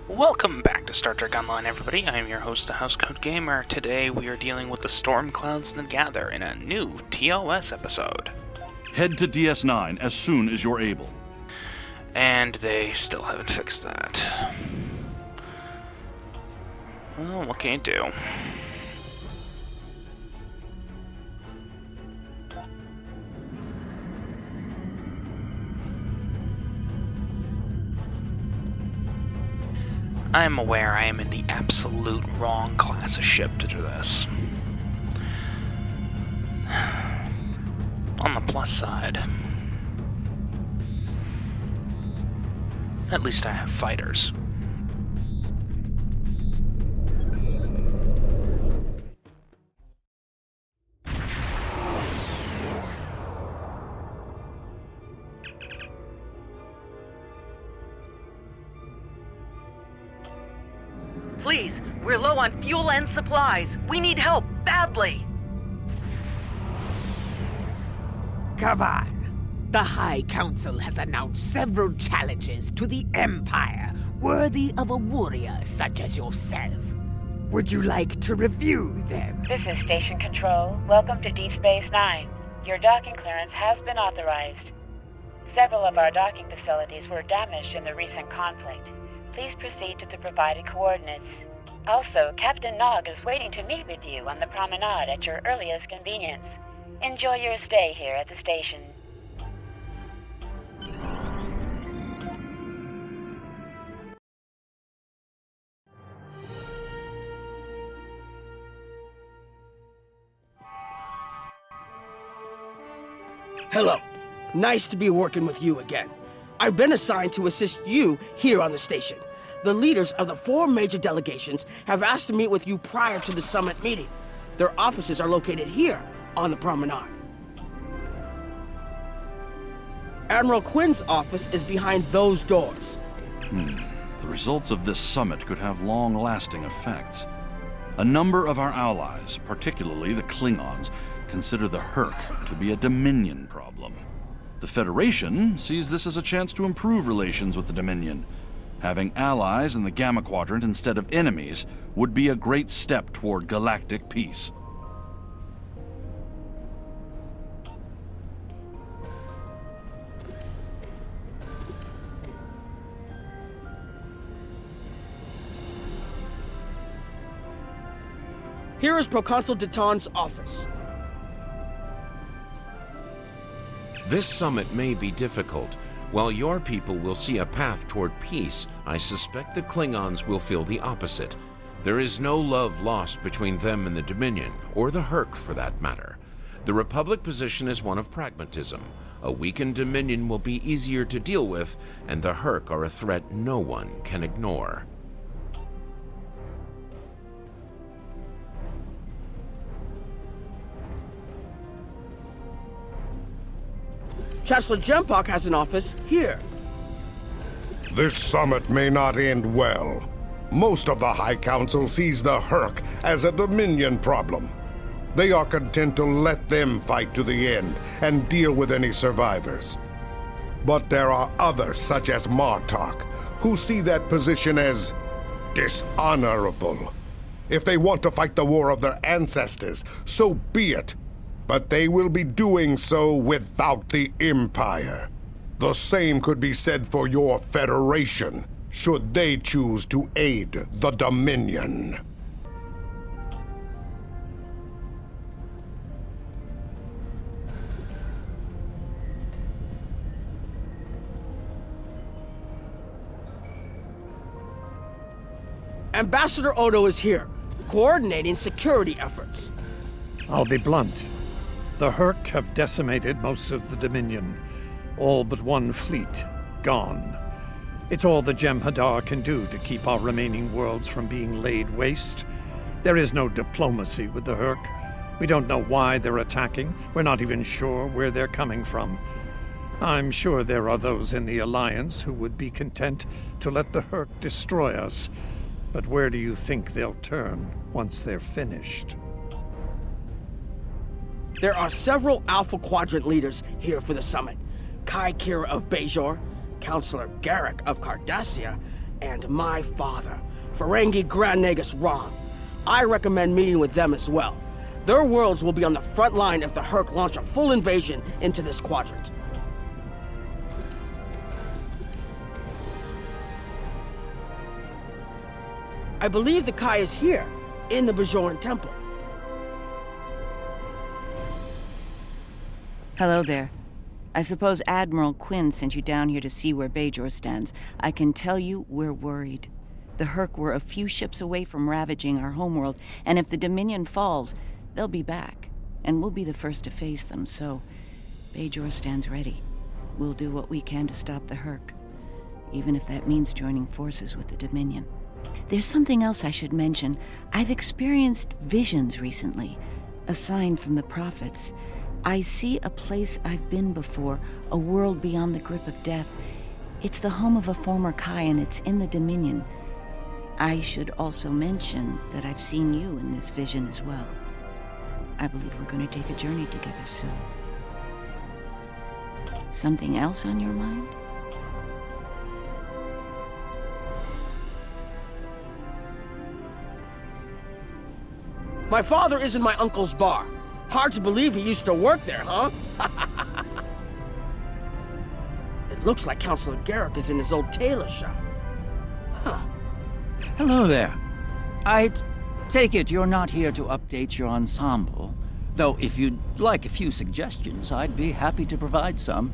Welcome back to Star Trek Online, everybody. I am your host, the Housecoat Gamer. Today we are dealing with the storm clouds that gather in a new TOS episode. Head to DS9 as soon as you're able. And they still haven't fixed that. Well, what can you do? I am aware I am in the absolute wrong class of ship to do this. On the plus side, at least I have fighters. Please, we're low on fuel and supplies. We need help, badly. Come on. The High Council has announced several challenges to the Empire, worthy of a warrior such as yourself. Would you like to review them? This is Station Control. Welcome to Deep Space Nine. Your docking clearance has been authorized. Several of our docking facilities were damaged in the recent conflict. Please proceed to the provided coordinates. Also, Captain Nog is waiting to meet with you on the promenade at your earliest convenience. Enjoy your stay here at the station. Hello. Nice to be working with you again. I've been assigned to assist you here on the station. The leaders of the 4 major delegations have asked to meet with you prior to the summit meeting. Their offices are located here on the promenade. Admiral Quinn's office is behind those doors. The results of this summit could have long-lasting effects. A number of our allies, particularly the Klingons, consider the Hur'q to be a Dominion problem. The Federation sees this as a chance to improve relations with the Dominion. Having allies in the Gamma Quadrant instead of enemies would be a great step toward galactic peace. Here is Proconsul Deton's office. This summit may be difficult. While your people will see a path toward peace, I suspect the Klingons will feel the opposite. There is no love lost between them and the Dominion, or the Hur'q for that matter. The Republic position is one of pragmatism. A weakened Dominion will be easier to deal with, and the Hur'q are a threat no one can ignore. Chancellor Jempok has an office here. This summit may not end well. Most of the High Council sees the Hur'q as a Dominion problem. They are content to let them fight to the end and deal with any survivors. But there are others, such as Martok, who see that position as dishonorable. If they want to fight the war of their ancestors, so be it. But they will be doing so without the Empire. The same could be said for your Federation, should they choose to aid the Dominion. Ambassador Odo is here, coordinating security efforts. I'll be blunt. The Hur'q have decimated most of the Dominion. All but one fleet, gone. It's all the Jem'Hadar can do to keep our remaining worlds from being laid waste. There is no diplomacy with the Hur'q. We don't know why they're attacking. We're not even sure where they're coming from. I'm sure there are those in the Alliance who would be content to let the Hur'q destroy us. But where do you think they'll turn once they're finished? There are several Alpha Quadrant leaders here for the summit. Kai Kira of Bajor, Counselor Garrick of Cardassia, and my father, Ferengi Grand Nagus Ron. I recommend meeting with them as well. Their worlds will be on the front line if the Hur'q launch a full invasion into this quadrant. I believe the Kai is here, in the Bajoran Temple. Hello there. I suppose Admiral Quinn sent you down here to see where Bajor stands. I can tell you we're worried. The Hur'q were a few ships away from ravaging our homeworld, and if the Dominion falls, they'll be back, and we'll be the first to face them, so Bajor stands ready. We'll do what we can to stop the Hur'q, even if that means joining forces with the Dominion. There's something else I should mention. I've experienced visions recently, a sign from the prophets. I see a place I've been before, a world beyond the grip of death. It's the home of a former Kai, and it's in the Dominion. I should also mention that I've seen you in this vision as well. I believe we're going to take a journey together soon. Something else on your mind? My father is in my uncle's bar. Hard to believe he used to work there, huh? It looks like Counselor Garrick is in his old tailor shop. Huh. Hello there. I take it you're not here to update your ensemble, though if you'd like a few suggestions, I'd be happy to provide some.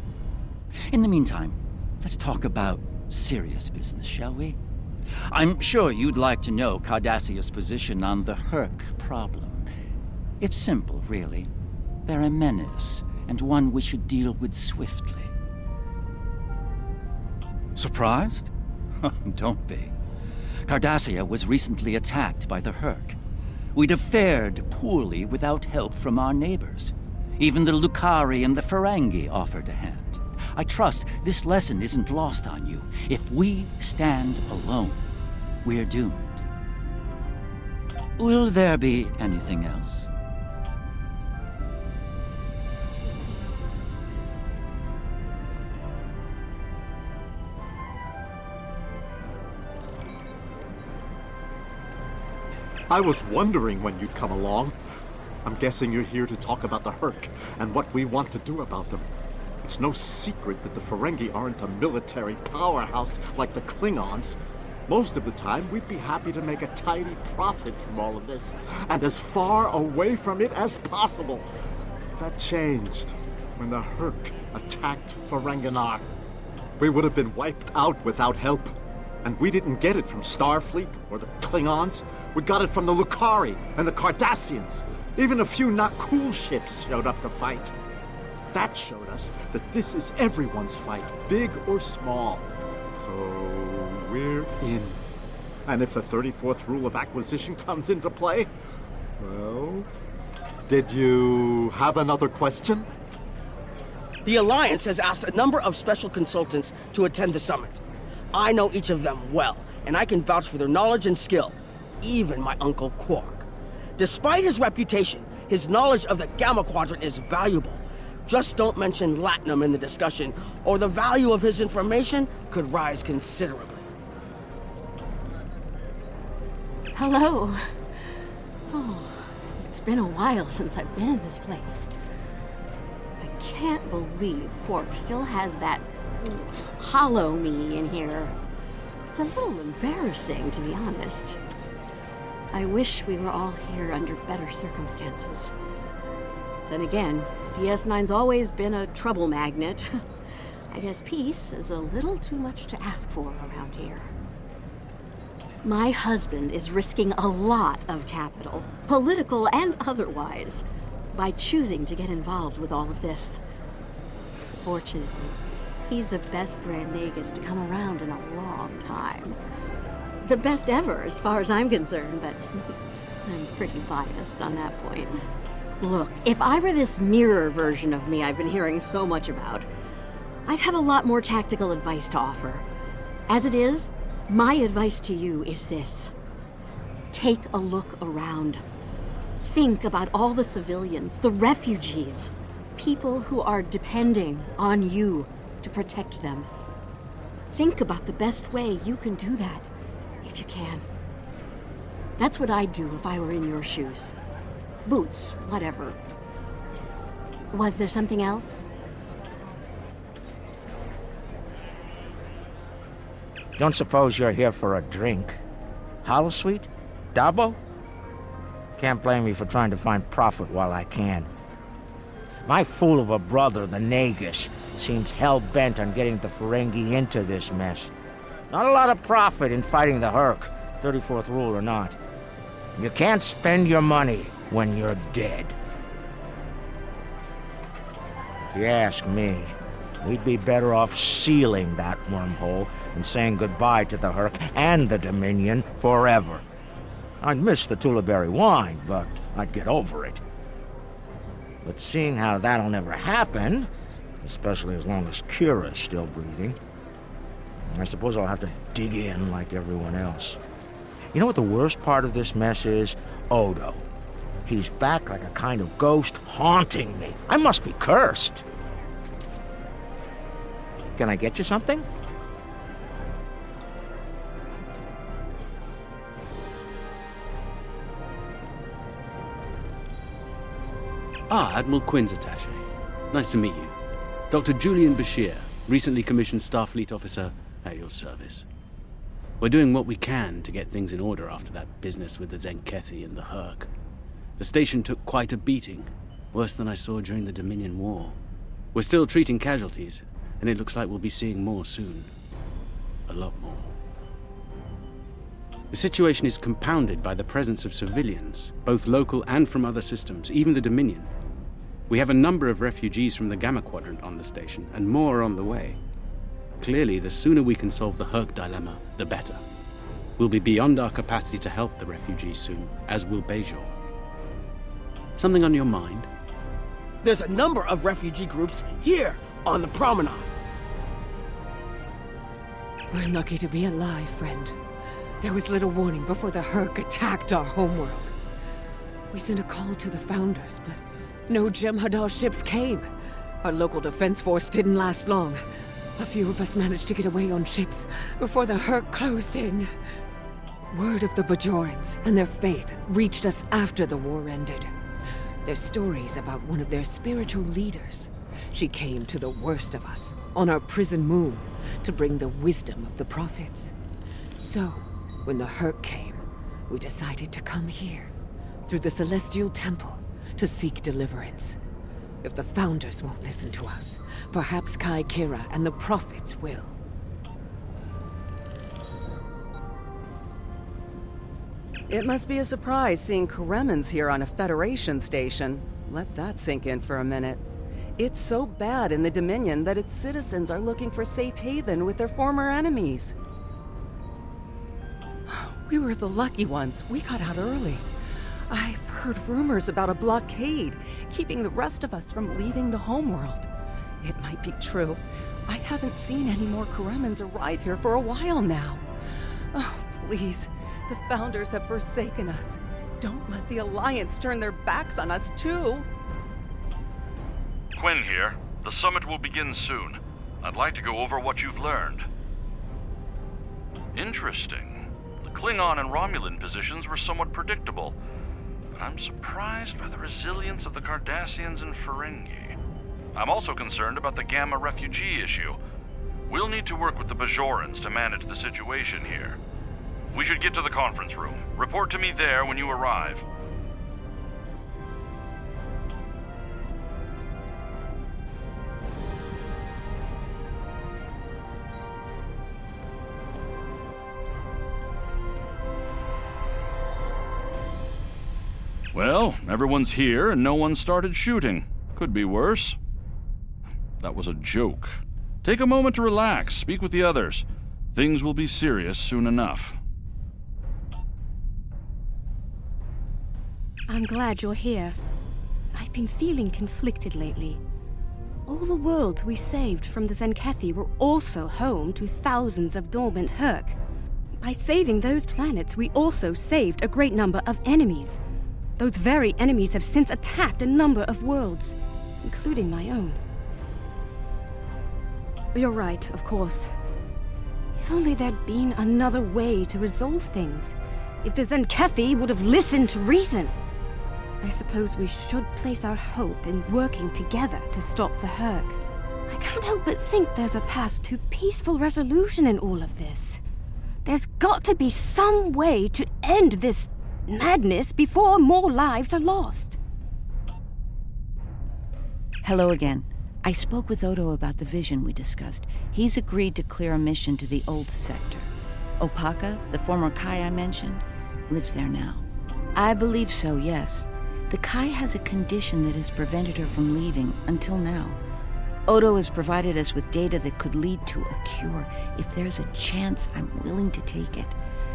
In the meantime, let's talk about serious business, shall we? I'm sure you'd like to know Cardassia's position on the Hur'q problem. It's simple, really. They're a menace, and one we should deal with swiftly. Surprised? Don't be. Cardassia was recently attacked by the Hur'q. We'd have fared poorly without help from our neighbors. Even the Lucari and the Ferengi offered a hand. I trust this lesson isn't lost on you. If we stand alone, we're doomed. Will there be anything else? I was wondering when you'd come along. I'm guessing you're here to talk about the Hur'q and what we want to do about them. It's no secret that the Ferengi aren't a military powerhouse like the Klingons. Most of the time, we'd be happy to make a tidy profit from all of this, and as far away from it as possible. That changed when the Hur'q attacked Ferenginar. We would have been wiped out without help. And we didn't get it from Starfleet or the Klingons. We got it from the Lucari and the Cardassians. Even a few not cool ships showed up to fight. That showed us that this is everyone's fight, big or small. So we're in. And if the 34th rule of acquisition comes into play, well, did you have another question? The Alliance has asked a number of special consultants to attend the summit. I know each of them well, and I can vouch for their knowledge and skill. Even my Uncle Quark. Despite his reputation, his knowledge of the Gamma Quadrant is valuable. Just don't mention Latinum in the discussion, or the value of his information could rise considerably. Hello. Oh, it's been a while since I've been in this place. I can't believe Quark still has that hollow me in here. It's a little embarrassing, to be honest. I wish we were all here under better circumstances. Then again, DS9's always been a trouble magnet. I guess peace is a little too much to ask for around here. My husband is risking a lot of capital, political and otherwise, by choosing to get involved with all of this. Fortunately, he's the best Grand Nagus to come around in a long time. The best ever, as far as I'm concerned, but I'm pretty biased on that point. Look, if I were this mirror version of me I've been hearing so much about, I'd have a lot more tactical advice to offer. As it is, my advice to you is this. Take a look around. Think about all the civilians, the refugees, people who are depending on you to protect them. think about the best way you can do that, if you can. That's what I'd do if I were in your shoes. Boots, whatever. Was there something else? Don't suppose you're here for a drink? Housecoat? Dabo? Can't blame me for trying to find profit while I can. My fool of a brother, the Nagus, seems hell-bent on getting the Ferengi into this mess. Not a lot of profit in fighting the Hur'q, 34th rule or not. You can't spend your money when you're dead. If you ask me, we'd be better off sealing that wormhole and saying goodbye to the Hur'q and the Dominion forever. I'd miss the Tullaberry wine, but I'd get over it. But seeing how that'll never happen, especially as long as Kira's still breathing, I suppose I'll have to dig in like everyone else. You know what the worst part of this mess is? Odo. He's back like a kind of ghost haunting me. I must be cursed. Can I get you something? Ah, Admiral Quinn's attaché. Nice to meet you. Dr. Julian Bashir, recently commissioned Starfleet officer at your service. We're doing what we can to get things in order after that business with the Zenkethi and the Hur'q. The station took quite a beating, worse than I saw during the Dominion War. We're still treating casualties, and it looks like we'll be seeing more soon. A lot more. The situation is compounded by the presence of civilians, both local and from other systems, even the Dominion. We have a number of refugees from the Gamma Quadrant on the station, and more are on the way. Clearly, the sooner we can solve the Hur'q dilemma, the better. We'll be beyond our capacity to help the refugees soon, as will Bajor. Something on your mind? There's a number of refugee groups here on the promenade. We're lucky to be alive, friend. There was little warning before the Hur'q attacked our homeworld. We sent a call to the Founders, but no Jem'Hadar ships came. Our local defense force didn't last long. A few of us managed to get away on ships before the Hur'q closed in. Word of the Bajorans and their faith reached us after the war ended. There's stories about one of their spiritual leaders. She came to the worst of us, on our prison moon, to bring the wisdom of the prophets. So, when the Hur'q came, we decided to come here, through the Celestial Temple, to seek deliverance. If the Founders won't listen to us, perhaps Kira and the prophets will. It must be a surprise seeing Koremans here on a Federation station. Let that sink in for a minute. It's so bad in the Dominion that its citizens are looking for safe haven with their former enemies. We were the lucky ones. We got out early. I've heard rumors about a blockade, keeping the rest of us from leaving the homeworld. It might be true. I haven't seen any more Koremans arrive here for a while now. Oh, please. The Founders have forsaken us. Don't let the Alliance turn their backs on us, too. Quinn here. The summit will begin soon. I'd like to go over what you've learned. Interesting. The Klingon and Romulan positions were somewhat predictable. I'm surprised by the resilience of the Cardassians and Ferengi. I'm also concerned about the Gamma refugee issue. We'll need to work with the Bajorans to manage the situation here. We should get to the conference room. Report to me there when you arrive. Well, everyone's here and no one started shooting. Could be worse. That was a joke. Take a moment to relax, speak with the others. Things will be serious soon enough. I'm glad you're here. I've been feeling conflicted lately. All the worlds we saved from the Zenkethi were also home to thousands of dormant Hur'q. By saving those planets, we also saved a great number of enemies. Those very enemies have since attacked a number of worlds, including my own. You're right, of course. If only there'd been another way to resolve things. If the Zenkethi would have listened to reason. I suppose we should place our hope in working together to stop the Hur'q. I can't help but think there's a path to peaceful resolution in all of this. There's got to be some way to end this madness before more lives are lost. Hello again. I spoke with Odo about the vision we discussed. He's agreed to clear a mission to the old sector. Opaka, the former Kai I mentioned, lives there now. I believe so, yes. The Kai has a condition that has prevented her from leaving until now. Odo has provided us with data that could lead to a cure. If there's a chance, I'm willing to take it.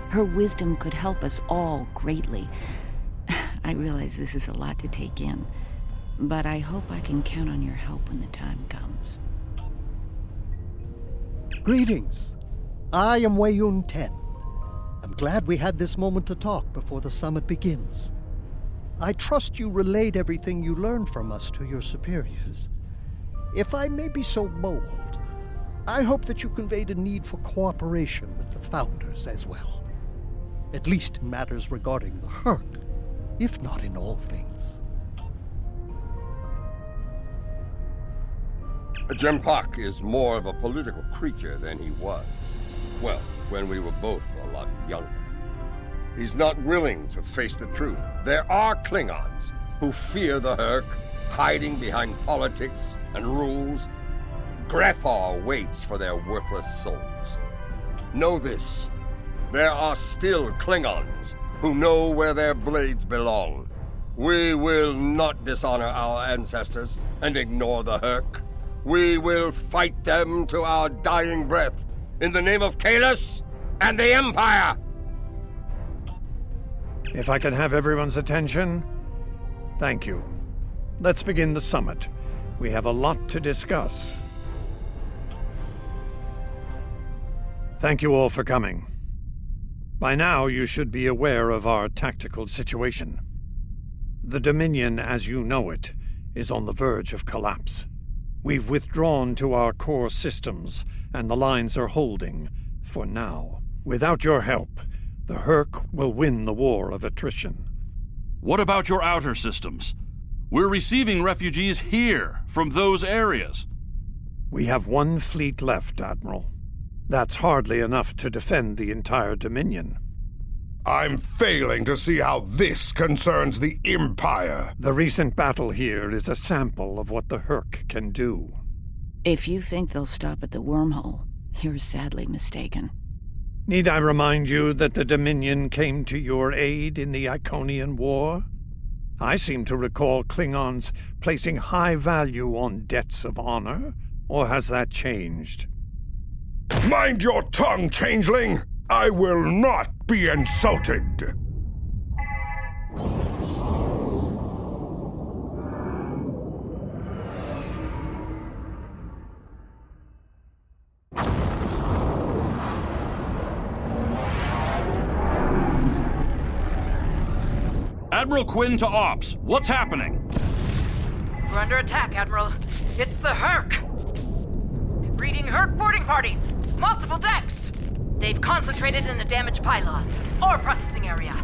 Her wisdom could help us all greatly. I realize this is a lot to take in, but I hope I can count on your help when the time comes. Greetings. I am Weiyun Ten. I'm glad we had this moment to talk before the summit begins. I trust you relayed everything you learned from us to your superiors. If I may be so bold, I hope that you conveyed a need for cooperation with the Founders as well. At least in matters regarding the Hur'q, if not in all things. Jempak is more of a political creature than he was. Well, when we were both a lot younger. He's not willing to face the truth. There are Klingons who fear the Hur'q, hiding behind politics and rules. Grethar waits for their worthless souls. Know this, there are still Klingons who know where their blades belong. We will not dishonor our ancestors and ignore the Hur'q. We will fight them to our dying breath in the name of Kahless and the Empire! If I can have everyone's attention, thank you. Let's begin the summit. We have a lot to discuss. Thank you all for coming. By now, you should be aware of our tactical situation. The Dominion, as you know it, is on the verge of collapse. We've withdrawn to our core systems, and the lines are holding, for now. Without your help, the Hur'q will win the war of attrition. What about your outer systems? We're receiving refugees here, from those areas. We have one fleet left, Admiral. That's hardly enough to defend the entire Dominion. I'm failing to see how this concerns the Empire. The recent battle here is a sample of what the Hur'q can do. If you think they'll stop at the wormhole, you're sadly mistaken. Need I remind you that the Dominion came to your aid in the Iconian War? I seem to recall Klingons placing high value on debts of honor, or has that changed? Mind your tongue, changeling! I will not be insulted! Admiral Quinn to Ops. What's happening? We're under attack, Admiral. It's the Hur'q! Reading Hur'q boarding parties! Multiple decks! They've concentrated in the damaged pylon. Ore processing area.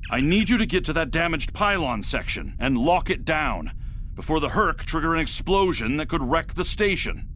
I need you to get to that damaged pylon section and lock it down before the Hur'q trigger an explosion that could wreck the station.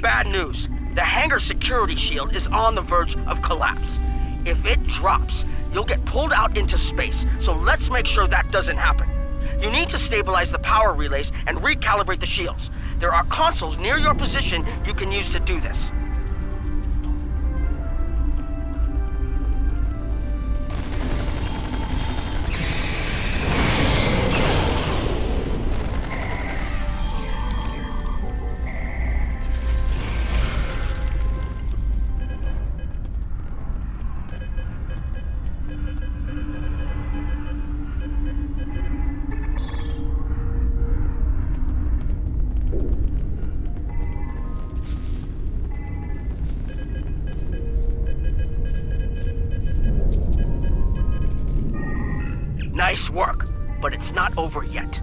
bad news. The hangar security shield is on the verge of collapse. If it drops, you'll get pulled out into space, so let's make sure that doesn't happen. You need to stabilize the power relays and recalibrate the shields. There are consoles near your position you can use to do this. Nice work, but it's not over yet.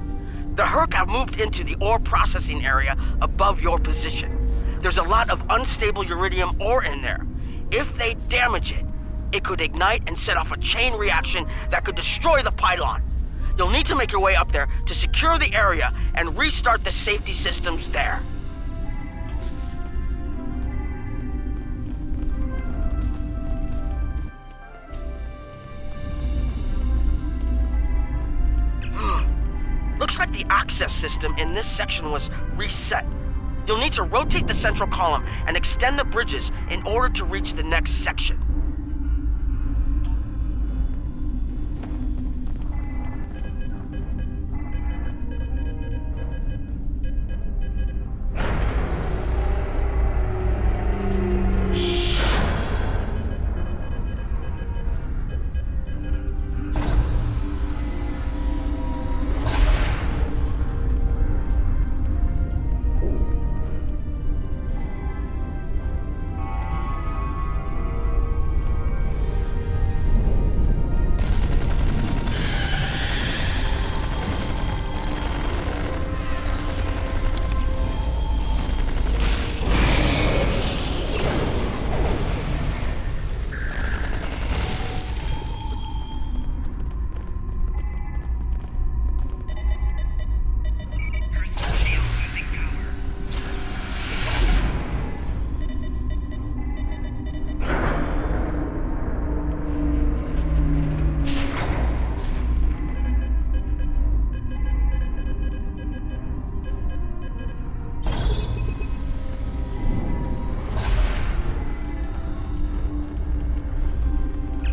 The Hur'q have moved into the ore processing area above your position. There's a lot of unstable uridium ore in there. If they damage it, it could ignite and set off a chain reaction that could destroy the pylon. You'll need to make your way up there to secure the area and restart the safety systems there. Looks like the access system in this section was reset. You'll need to rotate the central column and extend the bridges in order to reach the next section.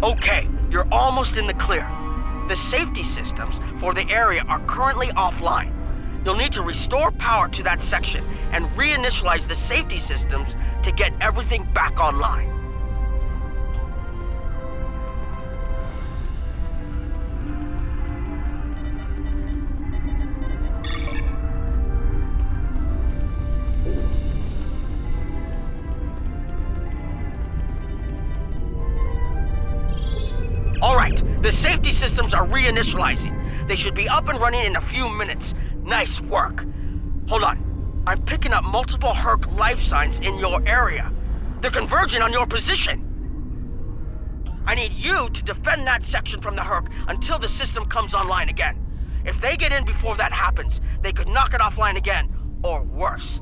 Okay, you're almost in the clear. The safety systems for the area are currently offline. You'll need to restore power to that section and reinitialize the safety systems to get everything back online. Alright, the safety systems are reinitializing. They should be up and running in a few minutes. Nice work. Hold on. I'm picking up multiple Hur'q life signs in your area. They're converging on your position. I need you to defend that section from the Hur'q until the system comes online again. If they get in before that happens, they could knock it offline again, or worse.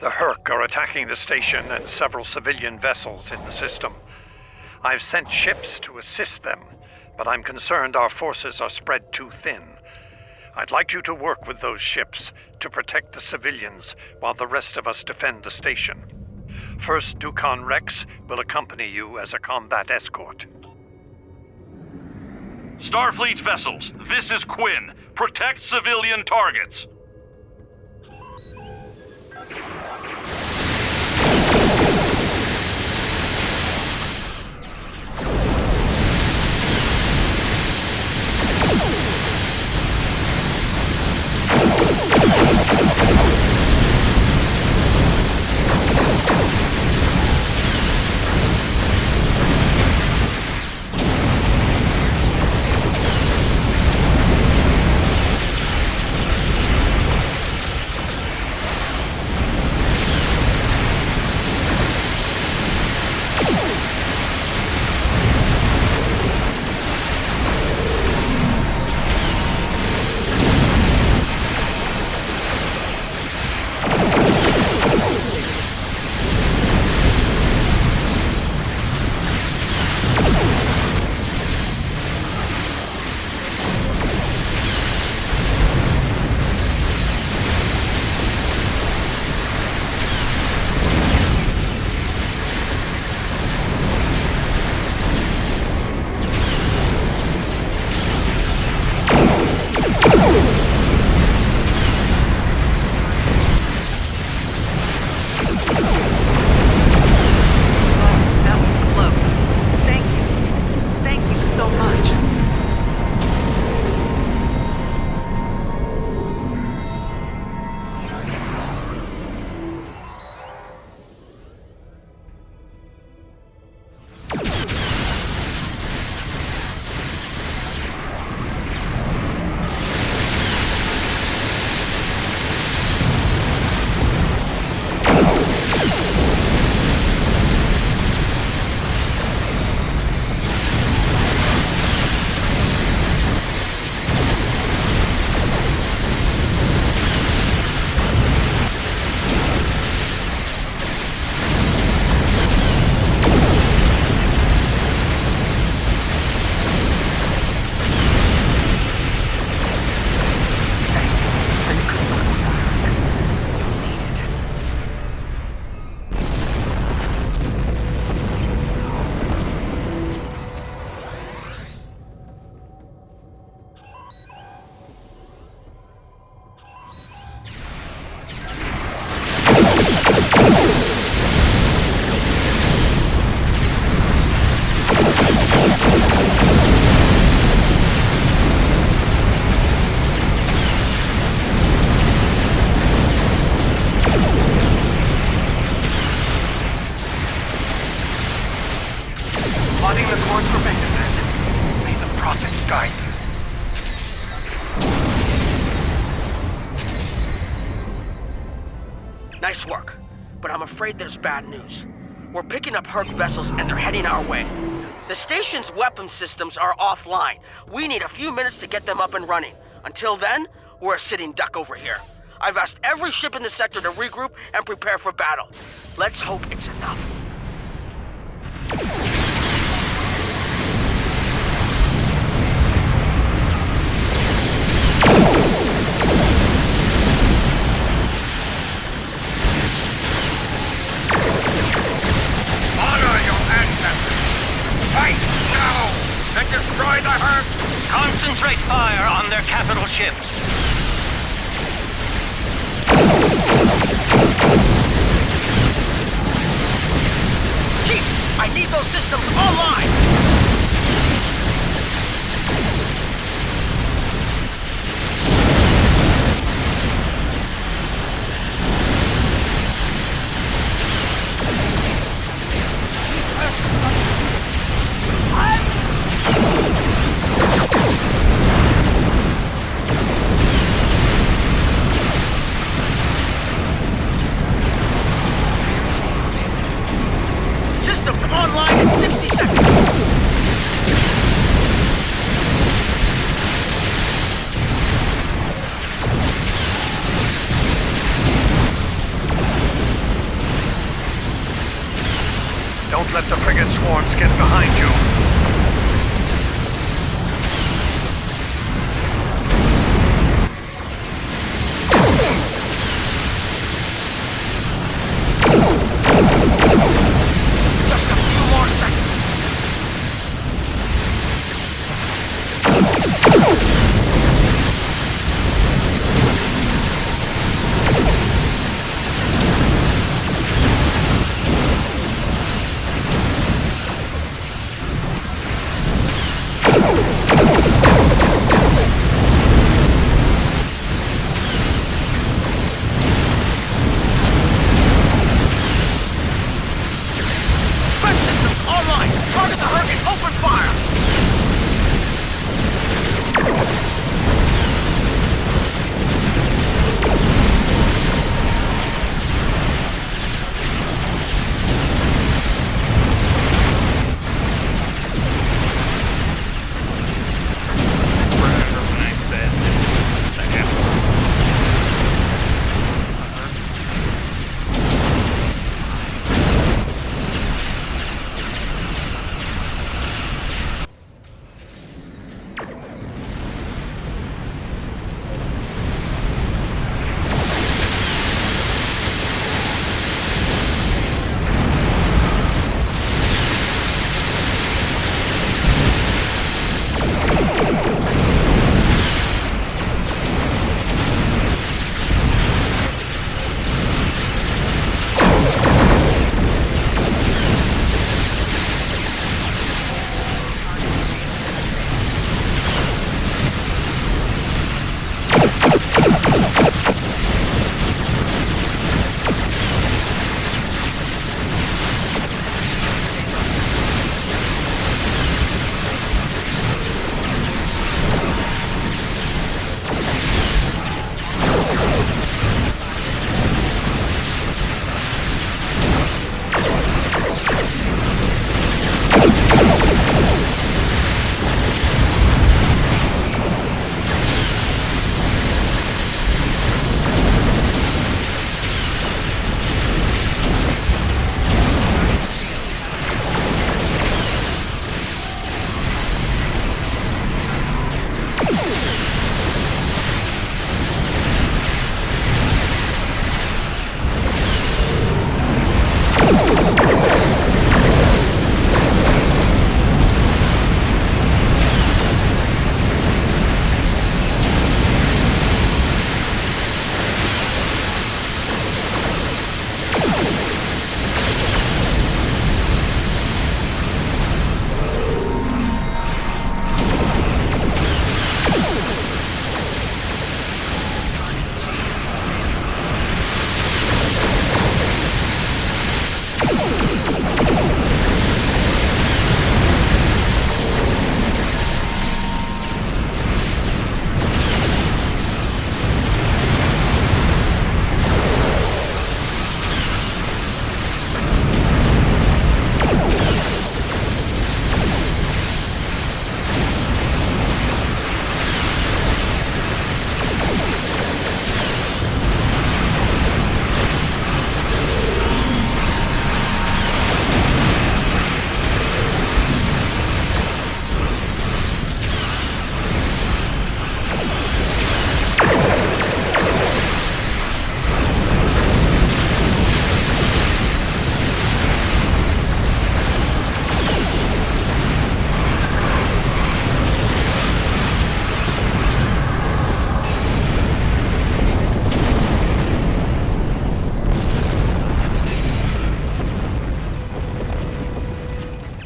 The Hur'q are attacking the station and several civilian vessels in the system. I've sent ships to assist them, but I'm concerned our forces are spread too thin. I'd like you to work with those ships to protect the civilians while the rest of us defend the station. First Dukan Rex will accompany you as a combat escort. Starfleet vessels, this is Quinn. Protect civilian targets. Nice work, but I'm afraid there's bad news. We're picking up Hur'q vessels and they're heading our way. The station's weapon systems are offline. We need a few minutes to get them up and running. Until then, we're a sitting duck over here. I've asked every ship in the sector to regroup and prepare for battle. Let's hope it's enough. Fight now! And destroy the Hur'q! Concentrate fire on their capital ships! Chief, I need those systems online! Systems online in 60 seconds! Don't let the frigate swarms get behind you.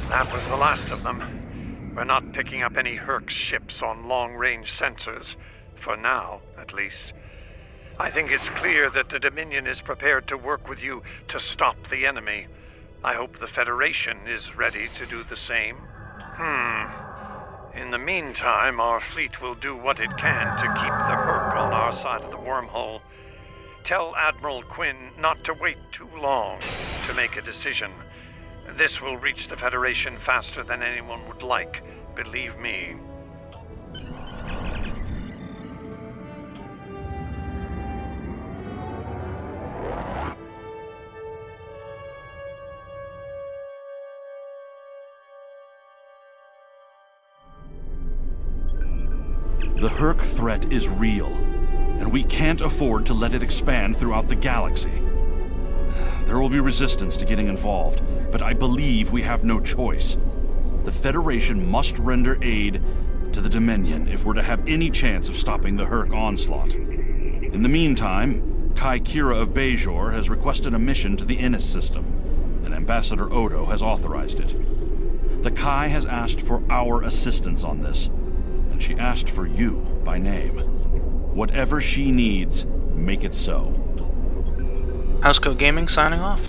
That was the last of them. We're not picking up any Hur'q ships on long-range sensors. For now, at least. I think it's clear that the Dominion is prepared to work with you to stop the enemy. I hope the Federation is ready to do the same. In the meantime, our fleet will do what it can to keep the Hur'q on our side of the wormhole. Tell Admiral Quinn not to wait too long to make a decision. This will reach the Federation faster than anyone would like, believe me. The Hur'q threat is real, and we can't afford to let it expand throughout the galaxy. There will be resistance to getting involved, but I believe we have no choice. The Federation must render aid to the Dominion if we're to have any chance of stopping the Hur'q onslaught. In the meantime, Akira of Bajor has requested a mission to the Innis system, and Ambassador Odo has authorized it. The Kai has asked for our assistance on this, and she asked for you by name. Whatever she needs, make it so. Housecoat Gaming signing off.